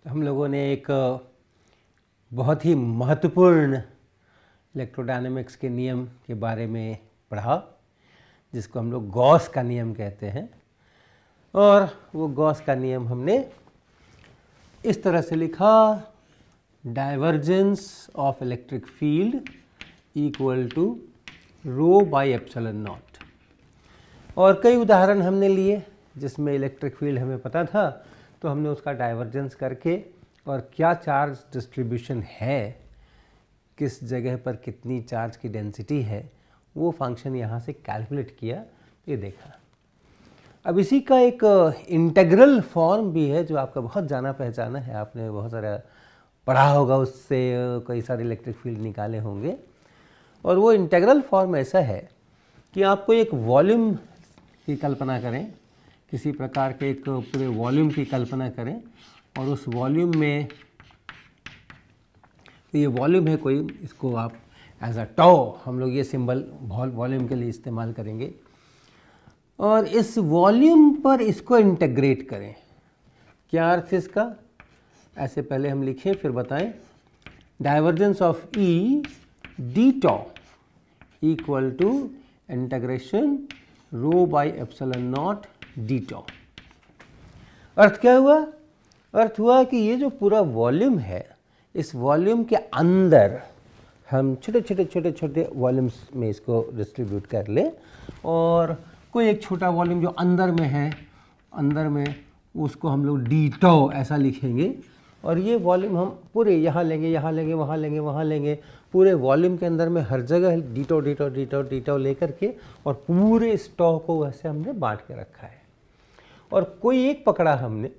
तो हम लोगों ने एक बहुत ही महत्वपूर्ण इलेक्ट्रोडायनेमिक्स के नियम के बारे में पढ़ा, जिसको हम लोग गॉस का नियम कहते हैं। और वो गॉस का नियम हमने इस तरह से लिखा, divergence of electric field equal to rho by epsilon naught. और कई उदाहरण हमने लिए जिसमें इलेक्ट्रिक फील्ड हमें पता था, तो हमने उसका डाइवर्जेंस करके और क्या चार्ज डिस्ट्रीब्यूशन है, किस जगह पर कितनी चार्ज की डेंसिटी है, वो फंक्शन यहाँ से कैलकुलेट किया, ये देखा। अब इसी का एक इंटीग्रल फॉर्म भी है जो आपका बहुत जाना पहचाना है, आपने बहुत सारा पढ़ा होगा, उससे कई सारे इलेक्ट्रिक फील्ड निकाले होंगे। और वो इंटीग्रल फॉर्म ऐसा है कि आपको एक वॉल्यूम की कल्पना करें, किसी प्रकार के एक पूरे वॉल्यूम की कल्पना करें, और उस वॉल्यूम में ये वॉल्यूम है कोई, इसको आप एज अ टॉ, हम लोग ये सिंबल वॉल्यूम के लिए इस्तेमाल करेंगे, और इस वॉल्यूम पर इसको इंटीग्रेट करें। क्या अर्थ है इसका, ऐसे पहले हम लिखें फिर बताएं। Divergence of E D tau equal to integration rho by epsilon naught D tau. अर्थ क्या हुआ? अर्थ हुआ कि ये जो पूरा वॉल्यूम है, इस वॉल्यूम के अंदर हम छोटे छोटे छोटे छोटे वॉल्यूम्स में इसको डिस्ट्रीब्यूट कर लें, और कोई एक छोटा वॉल्यूम जो अंदर में है, अंदर में उसको हम लोग डी टॉ ऐसा लिखेंगे। और ये वॉल्यूम हम पूरे यहाँ लेंगे, यहाँ लेंगे, वहाँ लेंगे, वहाँ लेंगे, पूरे वॉल्यूम के अंदर में हर जगह डी टॉ डी टॉ डी टॉ डी टॉ ले करके, और पूरे इस टॉ को वैसे हमने बांट के रखा है। और कोई एक पकड़ा हमने,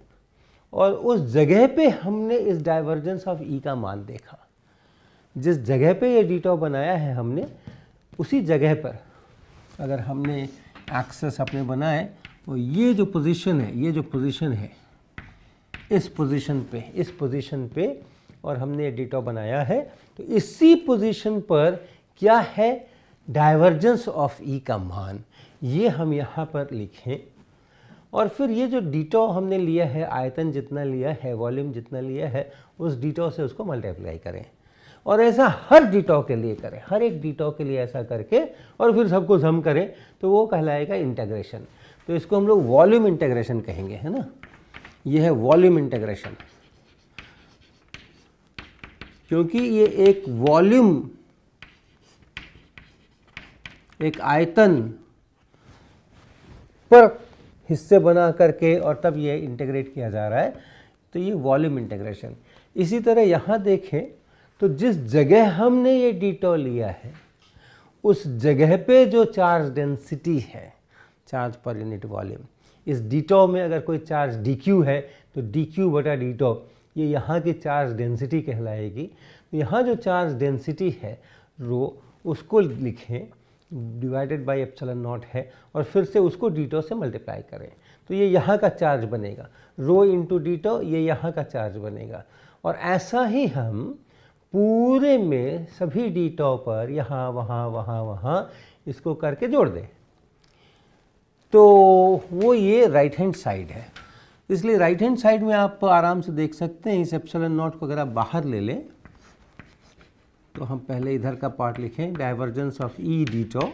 और उस जगह पे हमने इस डाइवर्जेंस ऑफ ई का मान देखा। जिस जगह पे ये डी टॉ बनाया है हमने, उसी जगह पर अगर हमने एक्सेस अपने बनाए, तो ये जो पोजीशन है, ये जो पोजीशन है, इस पोजीशन पे और हमने डी टॉ बनाया है, तो इसी पोजीशन पर क्या है, डाइवर्जेंस ऑफ ई का मान, ये हम यहाँ पर लिखें। और फिर ये जो डी टॉ हमने लिया है, आयतन जितना लिया है, वॉल्यूम जितना लिया है, उस डी टॉ से उसको मल्टीप्लाई करें, और ऐसा हर डी टॉ के लिए करें, हर एक डी टॉ के लिए ऐसा करके, और फिर सबको सम करें, तो वो कहलाएगा इंटीग्रेशन। तो इसको हम लोग वॉल्यूम इंटीग्रेशन कहेंगे, है ना। ये है वॉल्यूम इंटीग्रेशन, क्योंकि ये एक वॉल्यूम, एक आयतन पर हिस्से बना करके और तब ये इंटीग्रेट किया जा रहा है, तो ये वॉल्यूम इंटीग्रेशन। इसी तरह यहाँ देखें तो जिस जगह हमने ये डी टॉ लिया है, उस जगह पे जो चार्ज डेंसिटी है, चार्ज पर यूनिट वॉल्यूम, इस डी टॉ में अगर कोई चार्ज डी क्यू है, तो डी क्यू बटा डी टॉ ये यहाँ की चार्ज डेंसिटी कहलाएगी। तो यहाँ जो चार्ज डेंसिटी है रो, उसको लिखें, डिवाइडेड बाई एप्सिलॉन नॉट है, और फिर से उसको डी टॉ से मल्टीप्लाई करें, तो ये यहाँ का चार्ज बनेगा, रो इंटू डी टॉ, ये यहाँ का चार्ज बनेगा। और ऐसा ही हम पूरे में सभी डी टॉ पर यहाँ वहाँ वहाँ वहाँ इसको करके जोड़ दें, तो वो ये राइट हैंड साइड है। इसलिए राइट हैंड साइड में आप आराम से देख सकते हैं, इस एप्सिलॉन नॉट को अगर आप बाहर ले लें, तो हम पहले इधर का पार्ट लिखें, divergence of E D tau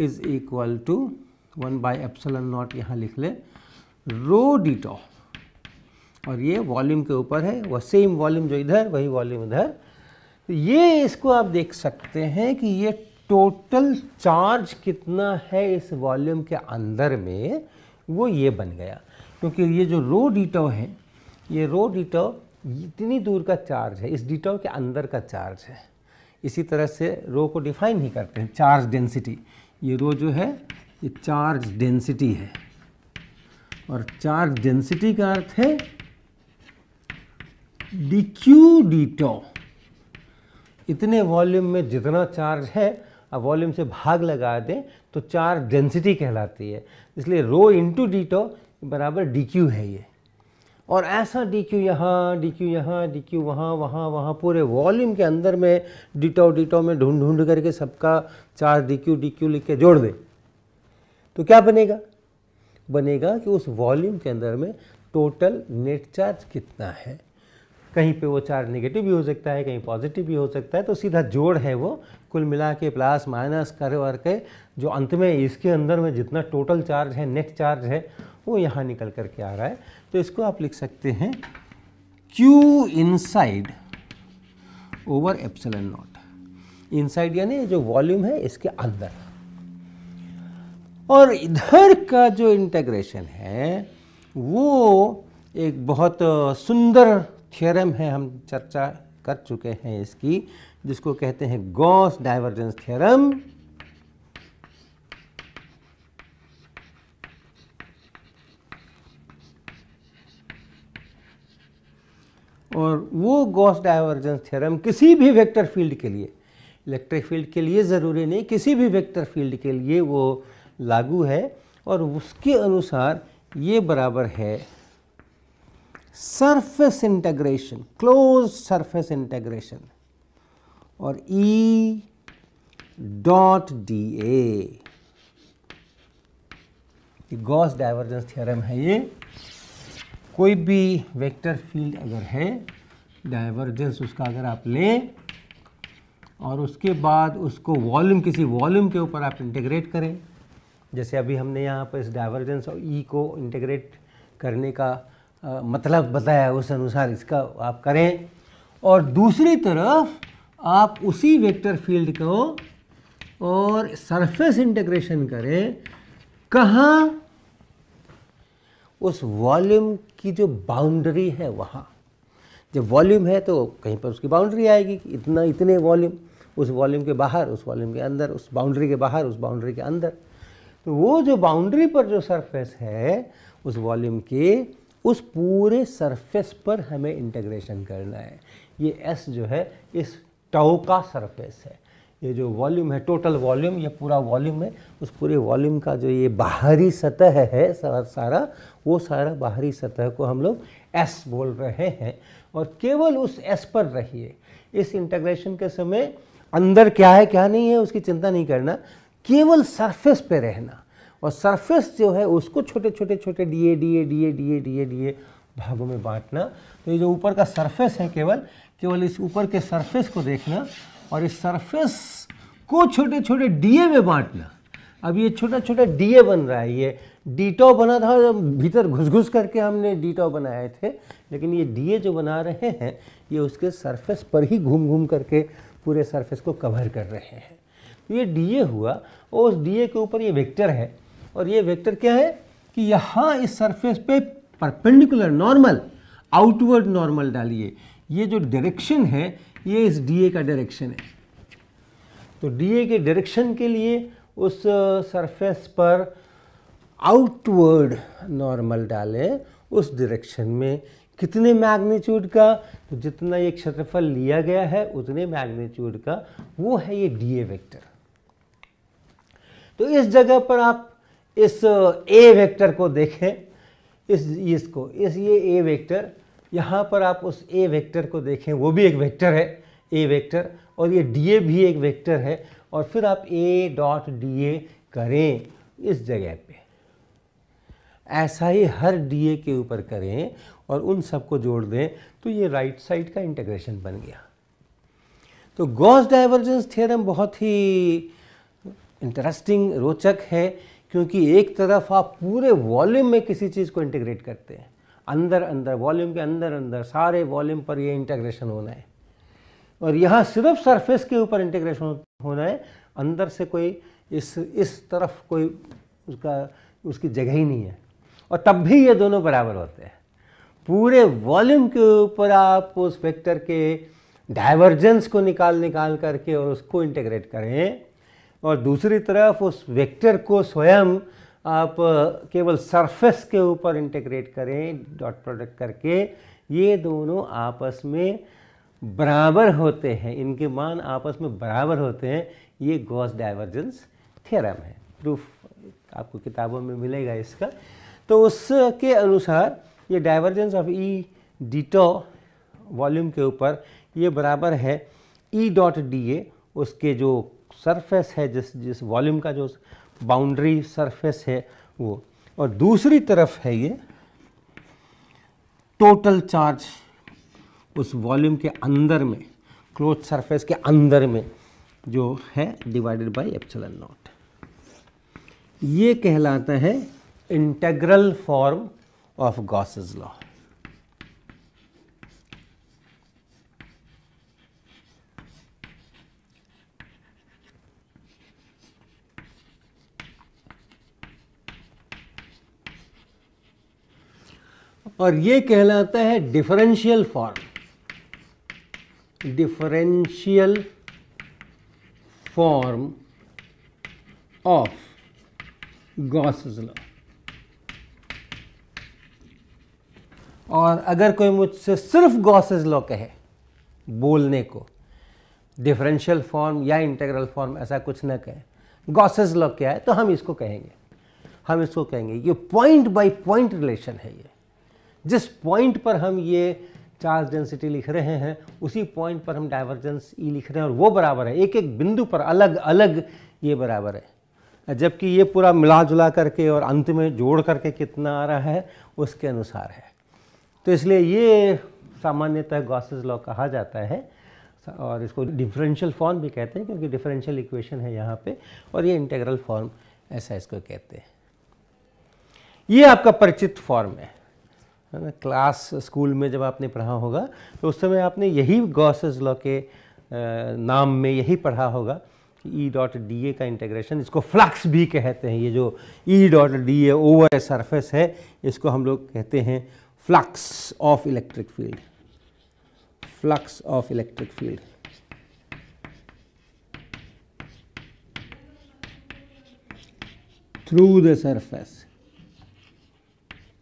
is equal to 1 by epsilon naught, यहाँ लिख लें, रो डी टॉ, और ये वॉल्यूम के ऊपर है, वह सेम वॉल्यूम जो इधर वही वॉल्यूम इधर। तो ये इसको आप देख सकते हैं कि ये टोटल चार्ज कितना है इस वॉल्यूम के अंदर में, वो ये बन गया। क्योंकि ये जो रो डी टॉ है, ये रो डी टॉ इतनी दूर का चार्ज है, इस डी टॉ के अंदर का चार्ज है। इसी तरह से रो को डिफाइन ही करते हैं, चार्ज डेंसिटी। ये रो जो है ये चार्ज डेंसिटी है, और चार्ज डेंसिटी का अर्थ है डी क्यू डी टॉ। इतने वॉल्यूम में जितना चार्ज है, अब वॉल्यूम से भाग लगा दें तो चार्ज डेंसिटी कहलाती है। इसलिए रो इंटू डी टॉ बराबर डी क्यू है ये। और ऐसा डी क्यू यहाँ, डी क्यू यहाँ, डी क्यू वहाँ, वहाँ वहाँ, पूरे वॉल्यूम के अंदर में डी टॉ में ढूंढ ढूंढ करके सबका चार्ज डी क्यू लिख के जोड़ दें, तो क्या बनेगा? बनेगा कि उस वॉल्यूम के अंदर में टोटल नेट चार्ज कितना है। कहीं पे वो चार्ज नेगेटिव भी हो सकता है, कहीं पॉजिटिव भी हो सकता है, तो सीधा जोड़ है वो कुल मिला के प्लस माइनस कर वर के जो अंत में इसके अंदर में जितना टोटल चार्ज है, नेट चार्ज है, वो यहाँ निकल कर के आ रहा है। तो इसको आप लिख सकते हैं Q inside over epsilon not. Inside यानी जो वॉल्यूम है इसके अंदर, और इधर का जो इंटीग्रेशन है वो एक बहुत सुंदर थ्योरम है, हम चर्चा कर चुके हैं इसकी, जिसको कहते हैं गॉस डाइवर्जेंस थ्योरम। और वो गॉस डाइवर्जेंस थ्योरम किसी भी वेक्टर फील्ड के लिए, इलेक्ट्रिक फील्ड के लिए ज़रूरी नहीं, किसी भी वेक्टर फील्ड के लिए वो लागू है। और उसके अनुसार ये बराबर है surface integration, close surface integration, और E dot dA। Gauss divergence theorem है ये। कोई भी वेक्टर फील्ड अगर है, डाइवर्जेंस उसका अगर आप लें और उसके बाद उसको वॉल्यूम, किसी वॉल्यूम के ऊपर आप इंटीग्रेट करें, जैसे अभी हमने यहाँ पर इस डाइवर्जेंस और E को इंटीग्रेट करने का मतलब बताया, उस अनुसार इसका आप करें। और दूसरी तरफ आप उसी वेक्टर फील्ड को और सरफेस इंटीग्रेशन करें, कहाँ? उस वॉल्यूम की जो बाउंड्री है वहाँ। जब वॉल्यूम है तो कहीं पर उसकी बाउंड्री आएगी कि इतना, इतने वॉल्यूम, उस वॉल्यूम के बाहर, उस वॉल्यूम के अंदर, उस बाउंड्री के बाहर, उस बाउंड्री के अंदर। तो वो जो बाउंड्री पर जो सरफेस है उस वॉल्यूम के, उस पूरे सरफेस पर हमें इंटीग्रेशन करना है। ये S जो है इस टाउ का सरफेस है। ये जो वॉल्यूम है, टोटल वॉल्यूम, ये पूरा वॉल्यूम है, उस पूरे वॉल्यूम का जो ये बाहरी सतह है सारा, वो सारा बाहरी सतह को हम लोग S बोल रहे हैं। और केवल उस S पर रहिए। इस इंटीग्रेशन के समय अंदर क्या है क्या नहीं है उसकी चिंता नहीं करना, केवल सरफेस पे रहना। और सरफेस जो है उसको छोटे छोटे छोटे डीए भागों में बांटना। तो ये जो ऊपर का सरफेस है, केवल इस ऊपर के सरफेस को देखना और इस सरफेस को छोटे छोटे डीए में बांटना। अब ये छोटा छोटा डीए बन रहा है, ये डीटो बना था जब भीतर घुस करके हमने डीटो बनाए थे, लेकिन ये डीए जो बना रहे हैं ये उसके सरफेस पर ही घूम करके पूरे सरफेस को कवर कर रहे हैं। तो ये डीए हुआ और उस डीए के ऊपर ये वेक्टर है, और ये वेक्टर क्या है कि यहाँ इस सरफेस पे परपेंडिकुलर नॉर्मल, आउटवर्ड नॉर्मल डालिए। ये जो डायरेक्शन है ये इस डीए का डायरेक्शन है। तो डीए के डायरेक्शन के लिए उस सरफेस पर आउटवर्ड नॉर्मल डालें। उस डायरेक्शन में कितने मैग्नीट्यूड का, तो जितना ये क्षेत्रफल लिया गया है उतने मैग्नीट्यूड का वो है ये डीए वेक्टर। तो इस जगह पर आप इस ए वेक्टर को देखें, ये ए वेक्टर, यहाँ पर आप उस ए वेक्टर को देखें, वो भी एक वेक्टर है ए वेक्टर, और ये डीए भी एक वेक्टर है। और फिर आप ए डॉट डीए करें इस जगह पे, ऐसा ही हर डीए के ऊपर करें और उन सबको जोड़ दें, तो ये राइट साइड का इंटीग्रेशन बन गया। तो गॉस डाइवर्जेंस थ्योरम बहुत ही इंटरेस्टिंग, रोचक है, क्योंकि एक तरफ आप पूरे वॉल्यूम में किसी चीज़ को इंटीग्रेट करते हैं, अंदर वॉल्यूम के अंदर सारे वॉल्यूम पर ये इंटीग्रेशन होना है, और यहाँ सिर्फ सरफेस के ऊपर इंटीग्रेशन होना है, अंदर से कोई इस तरफ कोई उसकी जगह ही नहीं है। और तब भी ये दोनों बराबर होते हैं। पूरे वॉल्यूम के ऊपर आप उस वेक्टर के डाइवर्जेंस को निकाल करके और उसको इंटीग्रेट करें, और दूसरी तरफ उस वेक्टर को स्वयं आप केवल सरफेस के ऊपर इंटीग्रेट करें डॉट प्रोडक्ट करके। ये दोनों आपस में बराबर होते हैं, इनके मान आपस में बराबर होते हैं। ये गॉस डाइवर्जेंस थ्योरम है, प्रूफ आपको किताबों में मिलेगा इसका। तो उसके अनुसार ये divergence of E ditto volume के ऊपर ये बराबर है ई डॉट डी ए, उसके जो सरफेस है, जिस वॉल्यूम का जो बाउंड्री सरफेस है वो, और दूसरी तरफ है ये टोटल चार्ज उस वॉल्यूम के अंदर में, क्लोज सरफेस के अंदर में जो है, डिवाइडेड बाय एप्सिलॉन नॉट। ये कहलाता है integral form of Gauss's law. और ये कहलाता है differential form, differential form of Gauss's law. और अगर कोई मुझसे सिर्फ गॉसेस लॉ कहे बोलने को, डिफरेंशियल फॉर्म या इंटीग्रल फॉर्म ऐसा कुछ न कहे, गॉसेस लॉ क्या है, तो हम इसको कहेंगे ये पॉइंट बाय पॉइंट रिलेशन है। ये जिस पॉइंट पर हम ये चार्ज डेंसिटी लिख रहे हैं उसी पॉइंट पर हम डाइवर्जेंस ई लिख रहे हैं, और वो बराबर है, एक एक बिंदु पर अलग अलग ये बराबर है, जबकि ये पूरा मिला जुला करके और अंत में जोड़ करके कितना आ रहा है उसके अनुसार है। तो इसलिए ये सामान्यतः गॉसेस लॉ कहा जाता है, और इसको डिफरेंशियल फॉर्म भी कहते हैं क्योंकि डिफरेंशियल इक्वेशन है यहाँ पे, और ये इंटीग्रल फॉर्म ऐसा इसको कहते हैं। ये आपका परिचित फॉर्म है ना। क्लास स्कूल में जब आपने पढ़ा होगा तो उस समय आपने यही गॉसेस लॉ के नाम में यही पढ़ा होगा कि ई डॉट डी ए का इंटीग्रेशन, इसको फ्लक्स भी कहते हैं। ये जो E dot D A over a surface है इसको हम लोग कहते हैं flux of electric field, flux of electric field. Through the surface,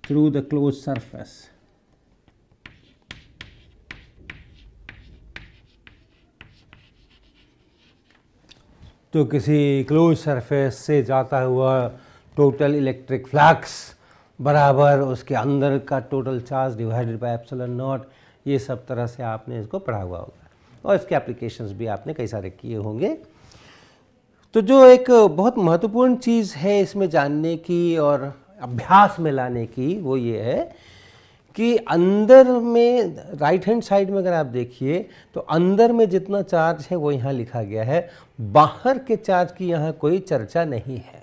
through the closed surface। तो किसी क्लोज सरफेस से जाता हुआ टोटल इलेक्ट्रिक फ्लक्स बराबर उसके अंदर का total charge divided by epsilon not, ये सब तरह से आपने इसको पढ़ा हुआ होगा और इसके एप्लीकेशंस भी आपने कई सारे किए होंगे। तो जो एक बहुत महत्वपूर्ण चीज़ है इसमें जानने की और अभ्यास में लाने की वो ये है कि अंदर में राइट हैंड साइड में अगर आप देखिए तो अंदर में जितना चार्ज है वो यहाँ लिखा गया है, बाहर के चार्ज की यहाँ कोई चर्चा नहीं है।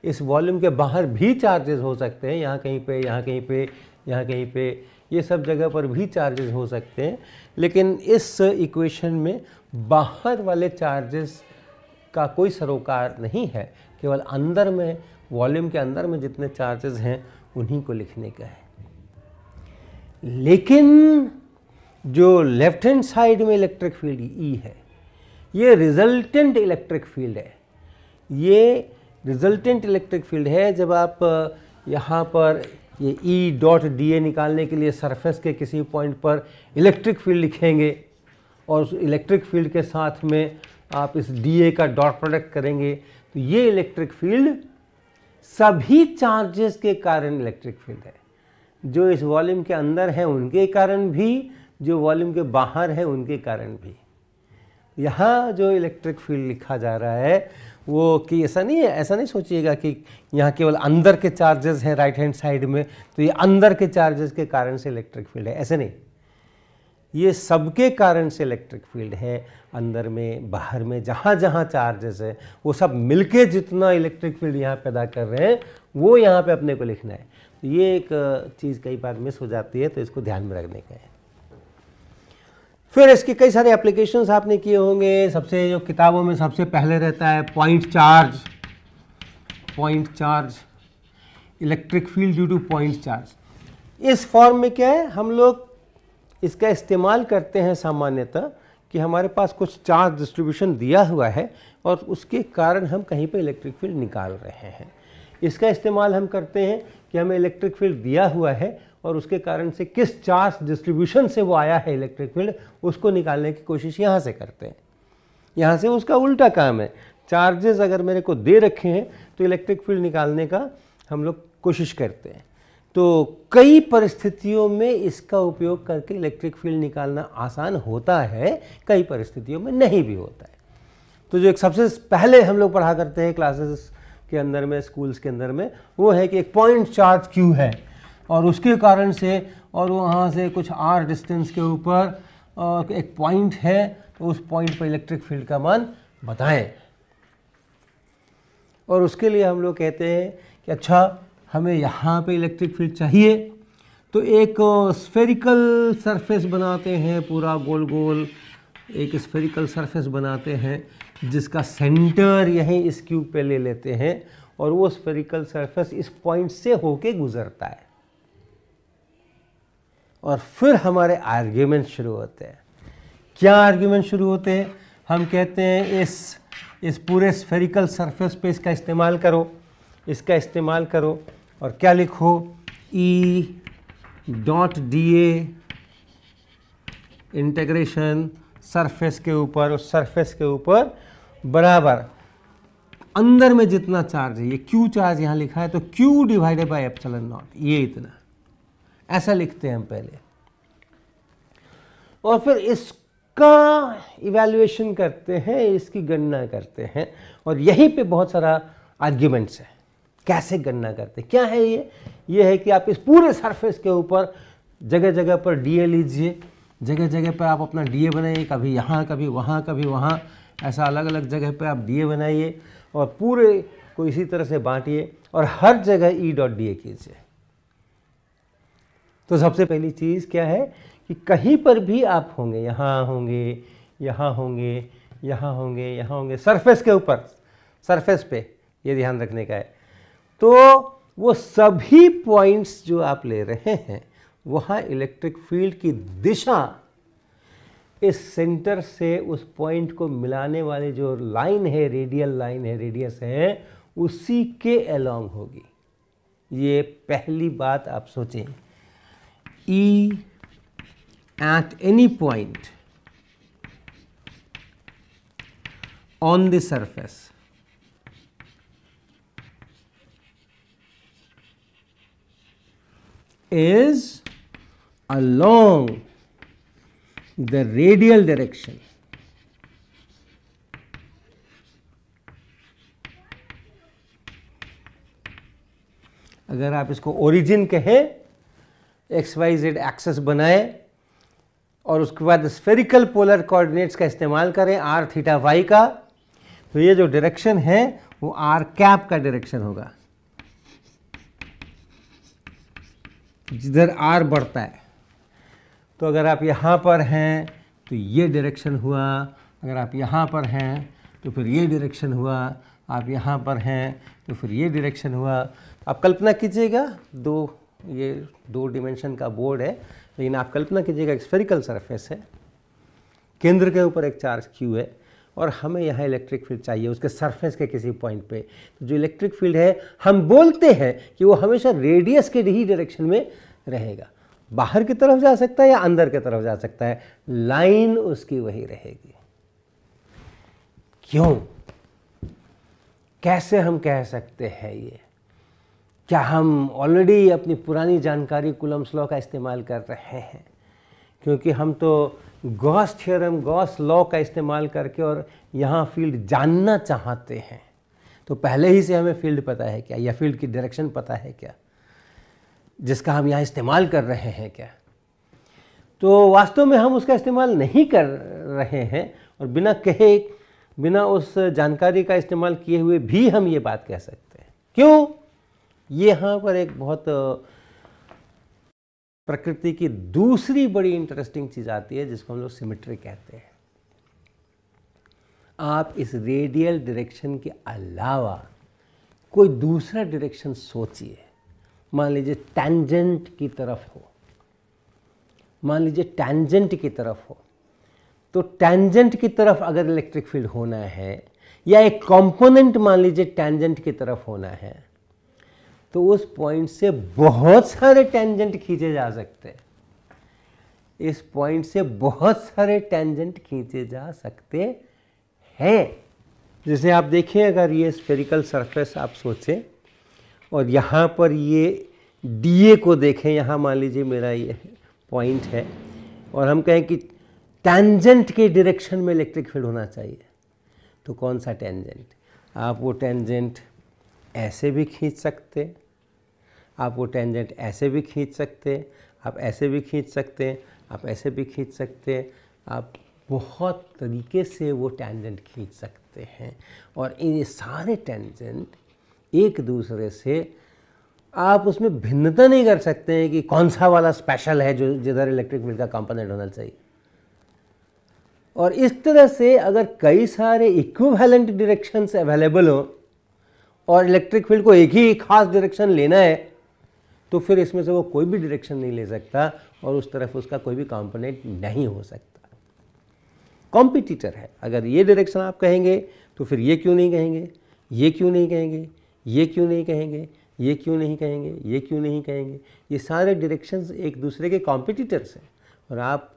इस वॉल्यूम के बाहर भी चार्जेस हो सकते हैं, यहाँ कहीं पे, यहाँ कहीं पे, यहाँ कहीं पे, ये सब जगह पर भी चार्जेस हो सकते हैं, लेकिन इस इक्वेशन में बाहर वाले चार्जेस का कोई सरोकार नहीं है, केवल अंदर में, वॉल्यूम के अंदर में जितने चार्जेस हैं उन्हीं को लिखने का है। लेकिन जो लेफ्ट हैंड साइड में इलेक्ट्रिक फील्ड ई है, ये रिजल्टेंट इलेक्ट्रिक फील्ड है। ये रिजल्टेंट इलेक्ट्रिक फील्ड है। जब आप यहाँ पर ये ई डॉट डी ए निकालने के लिए सरफेस के किसी पॉइंट पर इलेक्ट्रिक फील्ड लिखेंगे और उस इलेक्ट्रिक फील्ड के साथ में आप इस डी ए का डॉट प्रोडक्ट करेंगे, तो ये इलेक्ट्रिक फील्ड सभी चार्जेस के कारण इलेक्ट्रिक फील्ड है। जो इस वॉल्यूम के अंदर है उनके कारण भी, जो वॉल्यूम के बाहर है उनके कारण भी। यहाँ जो इलेक्ट्रिक फील्ड लिखा जा रहा है वो कि ऐसा नहीं है, ऐसा नहीं सोचिएगा कि यहाँ केवल अंदर के चार्जेस हैं राइट हैंड साइड में तो ये अंदर के चार्जेस के कारण से इलेक्ट्रिक फील्ड है, ऐसे नहीं। ये सबके कारण से इलेक्ट्रिक फील्ड है। अंदर में, बाहर में, जहाँ जहाँ चार्जेस है वो सब मिलके जितना इलेक्ट्रिक फील्ड यहाँ पैदा कर रहे हैं वो यहाँ पे अपने को लिखना है। तो ये एक चीज़ कई बार मिस हो जाती है, तो इसको ध्यान में रखने का है। फिर इसके कई सारे एप्लीकेशंस आपने किए होंगे। सबसे जो किताबों में सबसे पहले रहता है point charge, point charge, electric field due two point charge. इस फॉर्म में क्या है, हम लोग इसका इस्तेमाल करते हैं सामान्यतः कि हमारे पास कुछ चार्ज डिस्ट्रीब्यूशन दिया हुआ है और उसके कारण हम कहीं पे इलेक्ट्रिक फील्ड निकाल रहे हैं। इसका इस्तेमाल हम करते हैं कि हमें इलेक्ट्रिक फील्ड दिया हुआ है और उसके कारण से किस चार्ज डिस्ट्रीब्यूशन से वो आया है इलेक्ट्रिक फील्ड, उसको निकालने की कोशिश यहाँ से करते हैं। यहाँ से उसका उल्टा काम है। चार्जेस अगर मेरे को दे रखे हैं तो इलेक्ट्रिक फील्ड निकालने का हम लोग कोशिश करते हैं। तो कई परिस्थितियों में इसका उपयोग करके इलेक्ट्रिक फील्ड निकालना आसान होता है, कई परिस्थितियों में नहीं भी होता है। तो जो एक सबसे पहले हम लोग पढ़ा करते हैं क्लासेस के अंदर में, स्कूल्स के अंदर में, वो है कि एक पॉइंट चार्ज क्यू है। और उसके कारण से और वहाँ से कुछ r डिस्टेंस के ऊपर एक पॉइंट है, तो उस पॉइंट पर इलेक्ट्रिक फील्ड का मान बताएं। और उसके लिए हम लोग कहते हैं कि अच्छा हमें यहाँ पे इलेक्ट्रिक फील्ड चाहिए, तो एक स्फेरिकल सरफेस बनाते हैं, पूरा गोल गोल एक स्फेरिकल सरफेस बनाते हैं जिसका सेंटर यहीं इस क्यूब पे ले लेते हैं, और वो स्फेरिकल सरफेस इस पॉइंट से होके गुजरता है। और फिर हमारे आर्ग्यूमेंट शुरू होते हैं। क्या आर्ग्यूमेंट शुरू होते हैं? हम कहते हैं इस पूरे स्फेरिकल सरफेस पे इसका इस्तेमाल करो, इसका इस्तेमाल करो, और क्या लिखो, E dot dA integration surface के ऊपर, उस सरफेस के ऊपर बराबर अंदर में जितना चार्ज है, ये Q चार्ज यहाँ लिखा है, तो Q divided by epsilon not, ये इतना, ऐसा लिखते हैं हम पहले। और फिर इसका इवैल्यूएशन करते हैं, इसकी गणना करते हैं, और यहीं पे बहुत सारा आर्ग्यूमेंट्स है। कैसे गणना करते हैं? क्या है ये है कि आप इस पूरे सरफेस के ऊपर जगह जगह पर dA लीजिए, जगह जगह पर आप अपना dA बनाइए, कभी यहाँ कभी वहाँ कभी वहाँ, ऐसा अलग अलग जगह पे आप dA बनाइए और पूरे को इसी तरह से बांटिए और हर जगह E डॉट dA कीजिए। तो सबसे पहली चीज़ क्या है कि कहीं पर भी आप होंगे, यहाँ होंगे, यहाँ होंगे, यहाँ होंगे, यहाँ होंगे, सरफेस के ऊपर, सरफेस पे ये ध्यान रखने का है, तो वो सभी पॉइंट्स जो आप ले रहे हैं वहाँ इलेक्ट्रिक फील्ड की दिशा इस सेंटर से उस पॉइंट को मिलाने वाली जो लाइन है, रेडियल लाइन है, रेडियस है, उसी के अलोंग होगी। ये पहली बात आप सोचें। E at any point on the surface is along the radial direction अगर आप इसको ओरिजिन कहें, XYZ एक्सेस बनाए और उसके बाद स्फेरिकल पोलर कोऑर्डिनेट्स का इस्तेमाल करें r थीटा y का, तो ये जो डायरेक्शन है वो r कैप का डायरेक्शन होगा, जिधर r बढ़ता है। तो अगर आप यहाँ पर हैं तो ये डायरेक्शन हुआ, अगर आप यहाँ पर हैं तो फिर ये डायरेक्शन हुआ, आप यहाँ पर हैं तो फिर ये डायरेक्शन हुआ। आप कल्पना कीजिएगा, ये दो डिमेंशन का बोर्ड है, लेकिन आप कल्पना कीजिएगा एक स्फेरिकल सरफेस है, केंद्र के ऊपर एक चार्ज Q है और हमें यहाँ इलेक्ट्रिक फील्ड चाहिए उसके सरफेस के किसी पॉइंट पे। तो जो इलेक्ट्रिक फील्ड है हम बोलते हैं कि वो हमेशा रेडियस के ही डायरेक्शन में रहेगा, बाहर की तरफ जा सकता है या अंदर की तरफ जा सकता है, लाइन उसकी वही रहेगी। क्यों? कैसे हम कह सकते हैं ये? क्या हम ऑलरेडी अपनी पुरानी जानकारी कूलम्ब्स लॉ का इस्तेमाल कर रहे हैं? क्योंकि हम तो गॉस थ्योरम, गॉस लॉ का इस्तेमाल करके और यहाँ फील्ड जानना चाहते हैं, तो पहले ही से हमें फील्ड पता है क्या, या फील्ड की डायरेक्शन पता है क्या, जिसका हम यहाँ इस्तेमाल कर रहे हैं क्या? तो वास्तव में हम उसका इस्तेमाल नहीं कर रहे हैं और बिना कहे, बिना उस जानकारी का इस्तेमाल किए हुए भी हम ये बात कह सकते हैं। क्यों? यहाँ पर एक बहुत प्रकृति की दूसरी बड़ी इंटरेस्टिंग चीज़ आती है जिसको हम लोग सिमेट्री कहते हैं। आप इस रेडियल डायरेक्शन के अलावा कोई दूसरा डायरेक्शन सोचिए। मान लीजिए टैंजेंट की तरफ हो, मान लीजिए टैंजेंट की तरफ हो, तो टैंजेंट की तरफ अगर इलेक्ट्रिक फील्ड होना है, या एक कंपोनेंट मान लीजिए टैंजेंट की तरफ होना है, तो उस पॉइंट से बहुत सारे टैंजेंट खींचे जा सकते हैं। इस पॉइंट से बहुत सारे टैंजेंट खींचे जा सकते हैं। जैसे आप देखिए, अगर ये स्फेरिकल सरफेस आप सोचें और यहाँ पर ये DA को देखें, यहाँ मान लीजिए मेरा ये पॉइंट है और हम कहें कि टैंजेंट के डायरेक्शन में इलेक्ट्रिक फील्ड होना चाहिए, तो कौन सा टैंजेंट? आप वो टैंजेंट ऐसे भी खींच सकते, आप वो टेंजेंट ऐसे भी खींच सकते हैं, आप ऐसे भी खींच सकते हैं, आप ऐसे भी खींच सकते हैं, आप बहुत तरीके से वो टेंजेंट खींच सकते हैं। और ये सारे टेंजेंट एक दूसरे से आप उसमें भिन्नता नहीं कर सकते हैं कि कौन सा वाला स्पेशल है जो जिधर इलेक्ट्रिक फील्ड का कंपोनेंट होना चाहिए। और इस तरह से अगर कई सारे इक्विवेलेंट डायरेक्शंस अवेलेबल हो और इलेक्ट्रिक फील्ड को एक ही खास डायरेक्शन लेना है, तो फिर इसमें से वो कोई भी डायरेक्शन नहीं ले सकता और उस तरफ उसका कोई भी कंपोनेंट नहीं हो सकता। कॉम्पिटिटर है, अगर ये डायरेक्शन आप कहेंगे तो फिर ये क्यों नहीं कहेंगे, ये क्यों नहीं कहेंगे, ये क्यों नहीं कहेंगे, ये क्यों नहीं कहेंगे, ये क्यों नहीं कहेंगे। ये सारे डायरेक्शंस एक दूसरे के कॉम्पिटिटर्स हैं और आप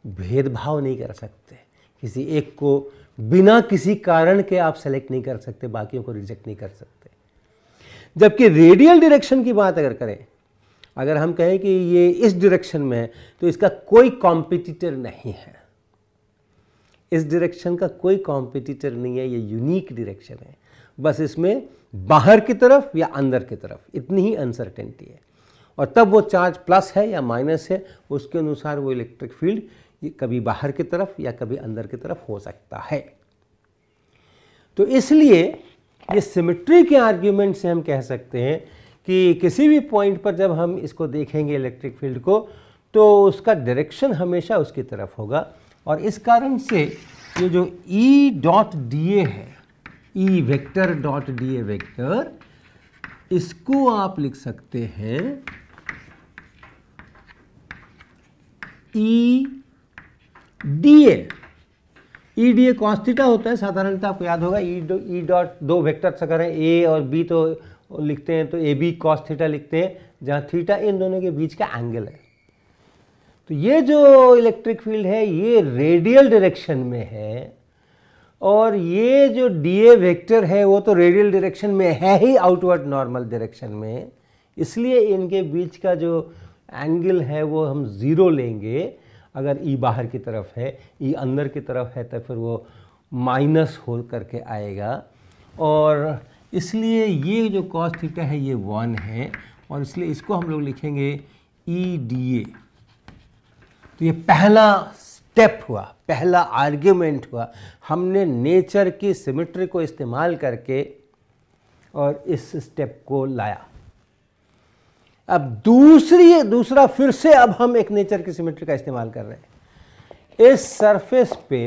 भेदभाव नहीं कर सकते। किसी एक को बिना किसी कारण के आप सेलेक्ट नहीं कर सकते, बाकियों को रिजेक्ट नहीं कर सकते। जबकि रेडियल डायरेक्शन की बात अगर करें, अगर हम कहें कि ये इस डायरेक्शन में है तो इसका कोई कॉम्पिटिटर नहीं है, इस डायरेक्शन का कोई कॉम्पिटिटर नहीं है, ये यूनिक डायरेक्शन है। बस इसमें बाहर की तरफ या अंदर की तरफ इतनी ही अनसर्टेनिटी है और तब वो चार्ज प्लस है या माइनस है, उसके अनुसार वो इलेक्ट्रिक फील्ड कभी बाहर की तरफ या कभी अंदर की तरफ हो सकता है। तो इसलिए ये सिमेट्री के आर्ग्यूमेंट से हम कह सकते हैं कि किसी भी पॉइंट पर जब हम इसको देखेंगे इलेक्ट्रिक फील्ड को, तो उसका डायरेक्शन हमेशा उसकी तरफ होगा। और इस कारण से ये जो E डॉट dA है, E vector dot dA vector, इसको आप लिख सकते हैं E dA। E D A cos theta होता है साधारणतः, आपको याद होगा। ई डॉट दो वेक्टर्स अगर हैं ए और बी तो लिखते हैं तो ए बी कॉस थीटा लिखते हैं, जहाँ थीटा इन दोनों के बीच का एंगल है। तो ये जो इलेक्ट्रिक फील्ड है ये रेडियल डायरेक्शन में है और ये जो डी ए वेक्टर है वो तो रेडियल डायरेक्शन में है ही, आउटवर्ड नॉर्मल डायरेक्शन में, इसलिए इनके बीच का जो एंगल है वो हम ज़ीरो लेंगे। अगर ई बाहर की तरफ है, ई अंदर की तरफ है, तो फिर वो माइनस हो करके आएगा। और इसलिए ये जो कॉस थीटा है ये 1 है और इसलिए इसको हम लोग लिखेंगे ई डी ए। तो ये पहला स्टेप हुआ, पहला आर्ग्यूमेंट हुआ, हमने नेचर की सिमेट्री को इस्तेमाल करके और इस स्टेप को लाया। अब दूसरा फिर से अब हम एक नेचर की सिमेट्री का इस्तेमाल कर रहे हैं। इस सरफेस पे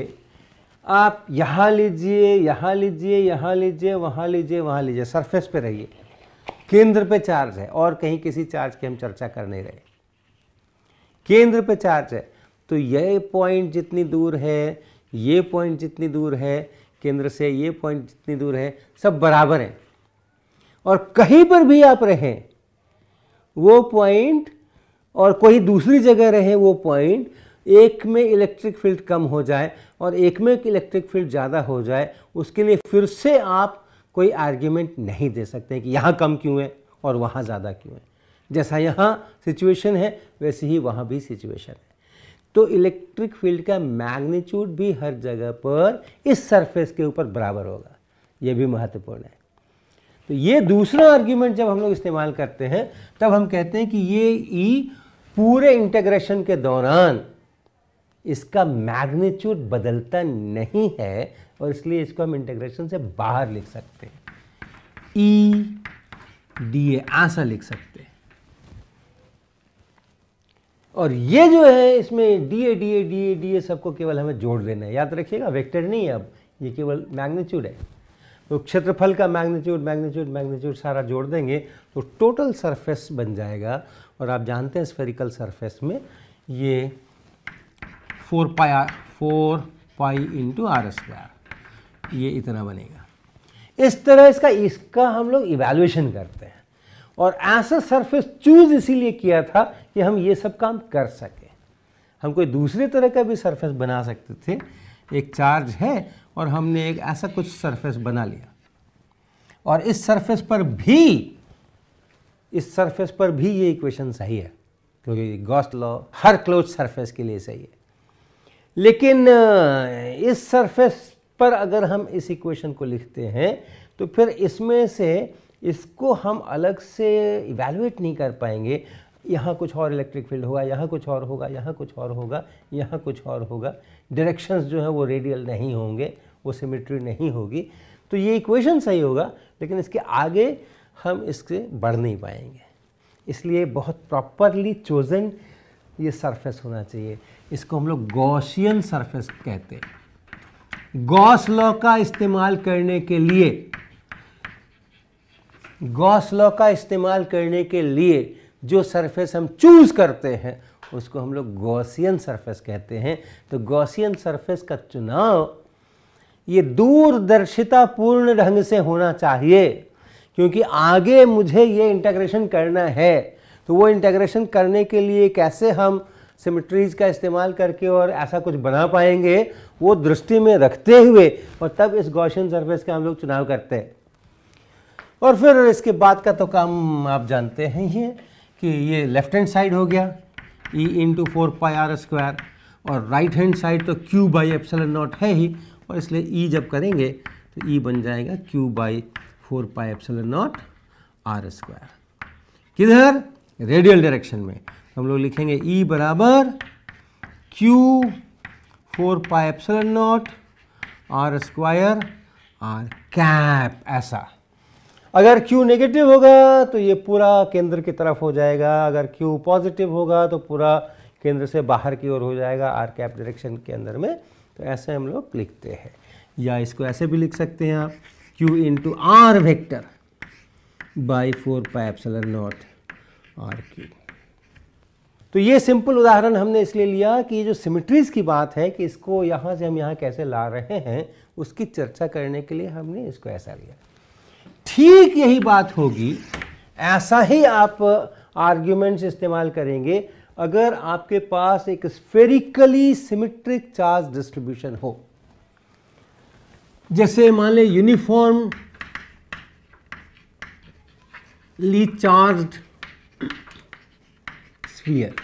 आप यहाँ लीजिए, यहाँ लीजिए, यहाँ लीजिए, वहाँ लीजिए, वहाँ लीजिए, सरफेस पे रहिए। केंद्र पे चार्ज है और कहीं किसी चार्ज की हम चर्चा कर नहीं रहे, केंद्र पे चार्ज है। तो ये पॉइंट जितनी दूर है, ये पॉइंट जितनी दूर है केंद्र से, ये पॉइंट जितनी दूर है, सब बराबर हैं। और कहीं पर भी आप रहें, वो पॉइंट और कोई दूसरी जगह रहे वो पॉइंट, एक में इलेक्ट्रिक फील्ड कम हो जाए और एक में इलेक्ट्रिक फील्ड ज़्यादा हो जाए, उसके लिए फिर से आप कोई आर्ग्यूमेंट नहीं दे सकते कि यहाँ कम क्यों है और वहाँ ज़्यादा क्यों है। जैसा यहाँ सिचुएशन है वैसे ही वहाँ भी सिचुएशन है। तो इलेक्ट्रिक फील्ड का मैग्नीट्यूड भी हर जगह पर इस सरफेस के ऊपर बराबर होगा, ये भी महत्वपूर्ण है। तो ये दूसरा आर्ग्यूमेंट जब हम लोग इस्तेमाल करते हैं तब हम कहते हैं कि ये ई पूरे इंटीग्रेशन के दौरान इसका मैग्नीट्यूड बदलता नहीं है और इसलिए इसको हम इंटीग्रेशन से बाहर लिख सकते हैं, ई डी ए ऐसा लिख सकते हैं। और ये जो है इसमें D A D A D A D A सबको केवल हमें जोड़ देना है, याद रखिएगा वेक्टर नहीं है, अब ये केवल मैग्नीट्यूड है। तो क्षेत्रफल का मैग्नीट्यूड मैग्नीट्यूड मैग्नीट्यूड सारा जोड़ देंगे तो टोटल सरफेस बन जाएगा। और आप जानते हैं स्फेरिकल सरफेस में ये 4 पाई इंटू आर स्क्वायर, ये इतना बनेगा। इस तरह इसका हम लोग इवैल्यूएशन करते हैं और ऐसा सरफेस चूज इसीलिए किया था कि हम ये सब काम कर सकें। हम कोई दूसरे तरह का भी सरफेस बना सकते थे, एक चार्ज है और हमने एक ऐसा कुछ सरफेस बना लिया और इस सरफेस पर भी ये इक्वेशन सही है क्योंकि गॉस लॉ हर क्लोज सरफेस के लिए सही है। लेकिन इस सरफेस पर अगर हम इस इक्वेशन को लिखते हैं तो फिर इसमें से इसको हम अलग से इवैल्यूएट नहीं कर पाएंगे। यहाँ कुछ और इलेक्ट्रिक फील्ड होगा, यहाँ कुछ और होगा, यहाँ कुछ और होगा, यहाँ कुछ और होगा, डायरेक्शंस जो है वो रेडियल नहीं होंगे, वो सिमेट्री नहीं होगी। तो ये इक्वेशन सही होगा, लेकिन इसके आगे हम इससे बढ़ नहीं पाएंगे। इसलिए बहुत प्रॉपरली चोजन ये सरफेस होना चाहिए। इसको हम लोग गॉसियन सरफेस कहते हैं। गॉस लॉ का इस्तेमाल करने के लिए, गॉस लॉ का इस्तेमाल करने के लिए जो सरफेस हम चूज करते हैं उसको हम लोग गॉसियन सरफेस कहते हैं। तो गॉसियन सरफेस का चुनाव ये दूरदर्शितापूर्ण ढंग से होना चाहिए, क्योंकि आगे मुझे ये इंटीग्रेशन करना है। तो वो इंटीग्रेशन करने के लिए कैसे हम सिमेट्रीज का इस्तेमाल करके और ऐसा कुछ बना पाएंगे, वो दृष्टि में रखते हुए और तब इस गॉसियन सरफेस का हम लोग चुनाव करते हैं। और फिर इसके बाद का तो काम आप जानते हैं ही कि ये लेफ्ट हैंड साइड हो गया E इंटू 4πr², और राइट हैंड साइड तो Q/ε0 है ही, और इसलिए E जब करेंगे तो E बन जाएगा Q/4πε0 r²। किधर? रेडियल डायरेक्शन में। हम लोग लिखेंगे E बराबर Q/4πε0 r², r कैप। ऐसा अगर Q नेगेटिव होगा तो ये पूरा केंद्र की तरफ हो जाएगा, अगर Q पॉजिटिव होगा तो पूरा केंद्र से बाहर की ओर हो जाएगा आर कैप डायरेक्शन के अंदर में। तो ऐसे हम लोग लिखते हैं, या इसको ऐसे भी लिख सकते हैं आप, Q into R vector by 4πε0 r³। तो ये सिंपल उदाहरण हमने इसलिए लिया कि जो सिमेट्रीज की बात है कि इसको यहाँ से हम यहाँ कैसे ला रहे हैं उसकी चर्चा करने के लिए हमने इसको ऐसा लिया। ठीक यही बात होगी, ऐसा ही आप आर्ग्यूमेंट्स इस्तेमाल करेंगे अगर आपके पास एक स्फेरिकली सिमेट्रिक चार्ज डिस्ट्रीब्यूशन हो। जैसे मान लें यूनिफॉर्मली चार्ज्ड स्फीयर,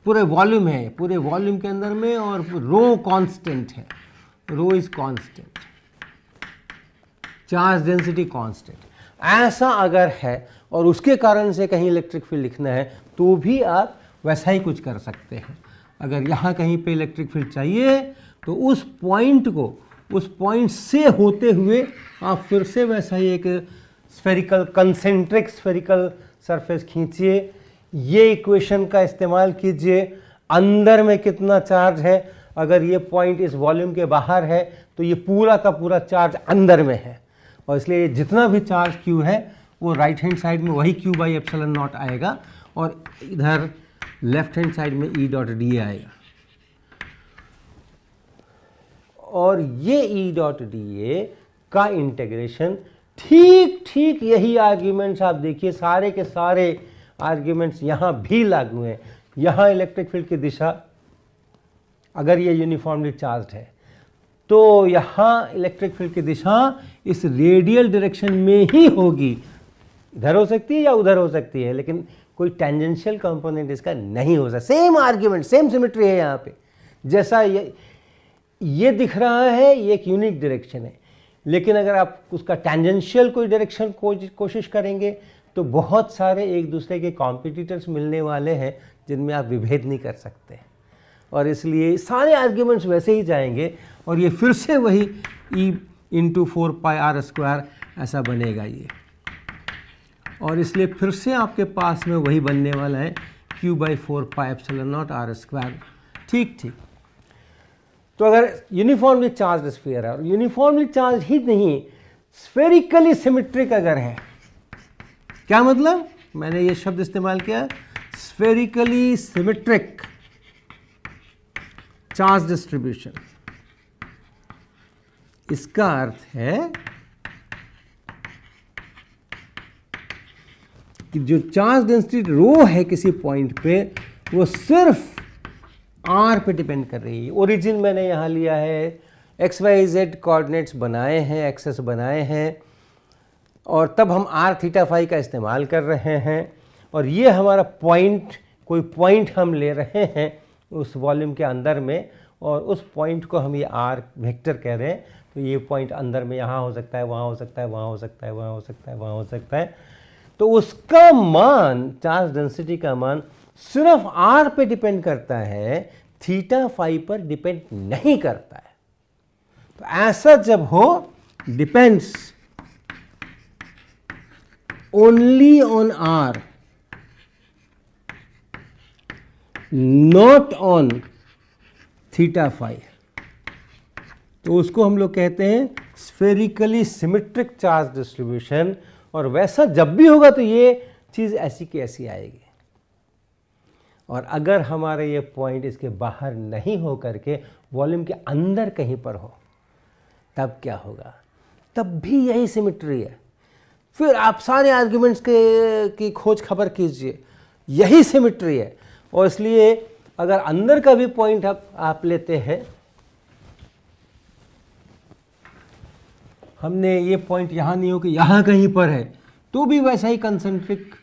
पूरे वॉल्यूम है, पूरे वॉल्यूम के अंदर में, और रो कांस्टेंट है, rho is constant, charge density constant. ऐसा अगर है और उसके कारण से कहीं इलेक्ट्रिक फील्ड लिखना है तो भी आप वैसा ही कुछ कर सकते हैं। अगर यहाँ कहीं पे इलेक्ट्रिक फील्ड चाहिए तो उस पॉइंट को, उस पॉइंट से होते हुए आप फिर से वैसा ही एक स्फेरिकल, कंसेंट्रिक स्फेरिकल सरफेस खींचिए, ये इक्वेशन का इस्तेमाल कीजिए। अंदर में कितना चार्ज है, अगर ये पॉइंट इस वॉल्यूम के बाहर है तो ये पूरा का पूरा चार्ज अंदर में है, और इसलिए जितना भी चार्ज Q है वो राइट हैंड साइड में वही Q/ε0 आएगा, और इधर लेफ्ट हैंड साइड में E.dA आएगा। और ये E.dA का इंटीग्रेशन ठीक यही आर्ग्यूमेंट्स आप देखिए, सारे के सारे आर्ग्यूमेंट्स यहाँ भी लागू हैं। यहाँ इलेक्ट्रिक फील्ड की दिशा, अगर ये यूनिफॉर्मली चार्ज्ड है तो यहाँ इलेक्ट्रिक फील्ड की दिशा इस रेडियल डायरेक्शन में ही होगी। इधर हो सकती है या उधर हो सकती है, लेकिन कोई टेंजेंशियल कंपोनेंट इसका नहीं हो सकता। सेम आर्ग्यूमेंट, सेम सिमेट्री है यहाँ पे। जैसा ये दिख रहा है ये एक यूनिक डायरेक्शन है, लेकिन अगर आप उसका टेंजेंशियल कोई डायरेक्शन कोशिश करेंगे तो बहुत सारे एक दूसरे के कॉम्पिटिटर्स मिलने वाले हैं जिनमें आप विभेद नहीं कर सकते, और इसलिए सारे आर्ग्यूमेंट्स वैसे ही जाएंगे, और ये फिर से वही E इंटू 4πr² ऐसा बनेगा ये, और इसलिए फिर से आपके पास में वही बनने वाला है Q/4πε0 r²। ठीक। तो अगर यूनिफॉर्मली चार्ज स्फीयर है, और यूनिफॉर्मली चार्ज ही नहीं, स्फेरिकली सिमेट्रिक अगर है, क्या मतलब? मैंने ये शब्द इस्तेमाल किया, स्फेरिकली सिमेट्रिक चार्ज डिस्ट्रीब्यूशन। इसका अर्थ है कि जो चार्ज डेंसिटी रो है किसी पॉइंट पे, वो सिर्फ r पे डिपेंड कर रही है। ओरिजिन मैंने यहाँ लिया है, XYZ कोऑर्डिनेट्स बनाए हैं, एक्सेस बनाए हैं, और तब हम r θ φ का इस्तेमाल कर रहे हैं, और ये हमारा पॉइंट, कोई पॉइंट हम ले रहे हैं उस वॉल्यूम के अंदर में, और उस पॉइंट को हम ये r वेक्टर कह रहे हैं। तो ये पॉइंट अंदर में यहाँ हो सकता है, वहाँ हो सकता है, वहाँ हो सकता है, वहाँ हो सकता है, वहाँ हो सकता है। तो उसका मान, चार्ज डेंसिटी का मान सिर्फ r पे डिपेंड करता है, थीटा फाई पर डिपेंड नहीं करता है। तो ऐसा जब हो, depends only on r, not on theta phi, तो उसको हम लोग कहते हैं स्फेरिकली सिमेट्रिक चार्ज डिस्ट्रीब्यूशन। और वैसा जब भी होगा तो ये चीज़ ऐसी की ऐसी आएगी। और अगर हमारे ये पॉइंट इसके बाहर नहीं हो करके वॉल्यूम के अंदर कहीं पर हो, तब क्या होगा? तब भी यही सिमेट्री है। फिर आप सारे आर्ग्यूमेंट्स की खोज खबर कीजिए, यही सिमेट्री है। और इसलिए अगर अंदर का भी पॉइंट आप लेते हैं, हमने ये पॉइंट यहाँ नहीं हो कि यहाँ कहीं पर है, तो भी वैसा ही कंसेंट्रिक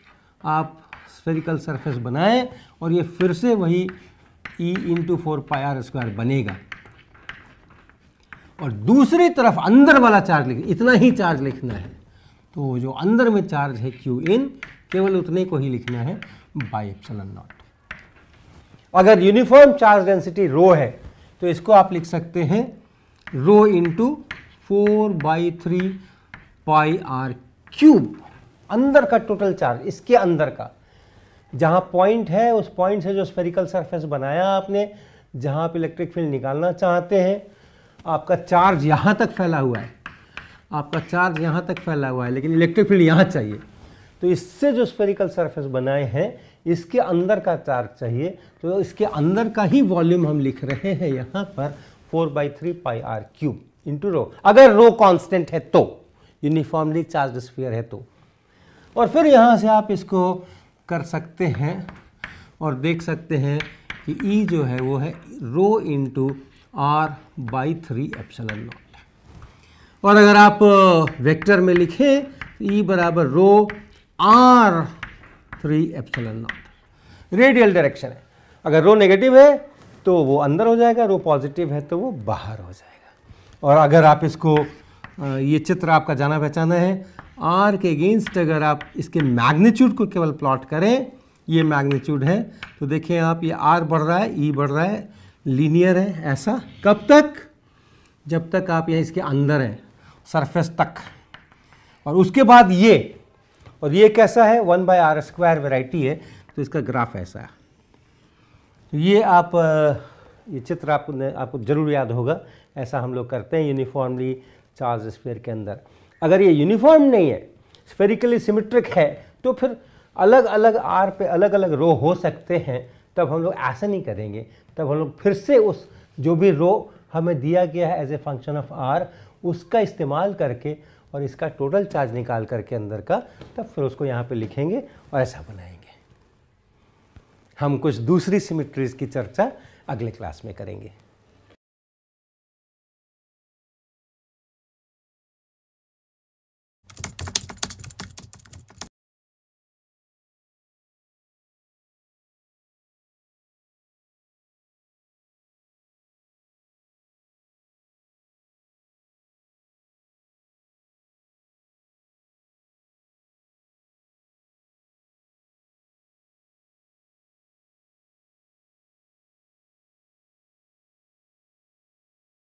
आप स्फेरिकल सरफेस बनाएं और ये फिर से वही E इंटू 4πr² बनेगा। और दूसरी तरफ अंदर वाला चार्ज लिख, इतना ही चार्ज लिखना है, तो जो अंदर में चार्ज है Q in, केवल उतने को ही लिखना है बाई एप्सिलॉन नॉट। अगर यूनिफॉर्म चार्ज डेंसिटी रो है तो इसको आप लिख सकते हैं रो इंटू 4/3πr³। अंदर का टोटल चार्ज, इसके अंदर का जहां पॉइंट है, उस पॉइंट से जो स्फेरिकल सरफेस बनाया आपने, जहां आप इलेक्ट्रिक फील्ड निकालना चाहते हैं, आपका चार्ज यहां तक फैला हुआ है, आपका चार्ज यहां तक फैला हुआ है, लेकिन इलेक्ट्रिक फील्ड यहां चाहिए। तो इससे जो स्फेरिकल सरफेस बनाए हैं, इसके अंदर का चार्ज चाहिए, तो इसके अंदर का ही वॉल्यूम हम लिख रहे हैं यहाँ पर 4/3πr³ इंटू रो, अगर रो कांस्टेंट है तो, यूनिफॉर्मली चार्ज स्फीयर है तो। और फिर यहाँ से आप इसको कर सकते हैं और देख सकते हैं कि E जो है वो है rho into r/3 epsilon naught. और अगर आप वेक्टर में लिखें तो E बराबर रो r/3 epsilon not. Radial direction है, अगर रो नेगेटिव है तो वो अंदर हो जाएगा, रो पॉजिटिव है तो वो बाहर हो जाएगा। और अगर आप इसको, ये चित्र आपका जाना पहचाना है, r के अगेंस्ट अगर आप इसके मैग्नीट्यूड को केवल प्लॉट करें, ये मैग्नीट्यूड है, तो देखिए आप, ये r बढ़ रहा है, E बढ़ रहा है, लीनियर है। ऐसा कब तक? जब तक आप यहाँ इसके अंदर हैं, सरफेस तक। और उसके बाद ये, और ये कैसा है, 1/r² वैरायटी है, तो इसका ग्राफ ऐसा है। तो ये आप, ये चित्र आपको जरूर याद होगा। ऐसा हम लोग करते हैं यूनिफॉर्मली चार्ज स्फीयर के अंदर। अगर ये यूनिफॉर्म नहीं है, स्फेरिकली सिमेट्रिक है, तो फिर अलग अलग r पे अलग अलग रो हो सकते हैं। तब हम लोग ऐसा नहीं करेंगे, तब हम लोग फिर से उस जो भी रो हमें दिया गया है as a function of r, उसका इस्तेमाल करके और इसका टोटल चार्ज निकाल करके अंदर का, तब फिर उसको यहाँ पे लिखेंगे और ऐसा बनाएंगे। हम कुछ दूसरी सिमेट्रीज की चर्चा अगले क्लास में करेंगे।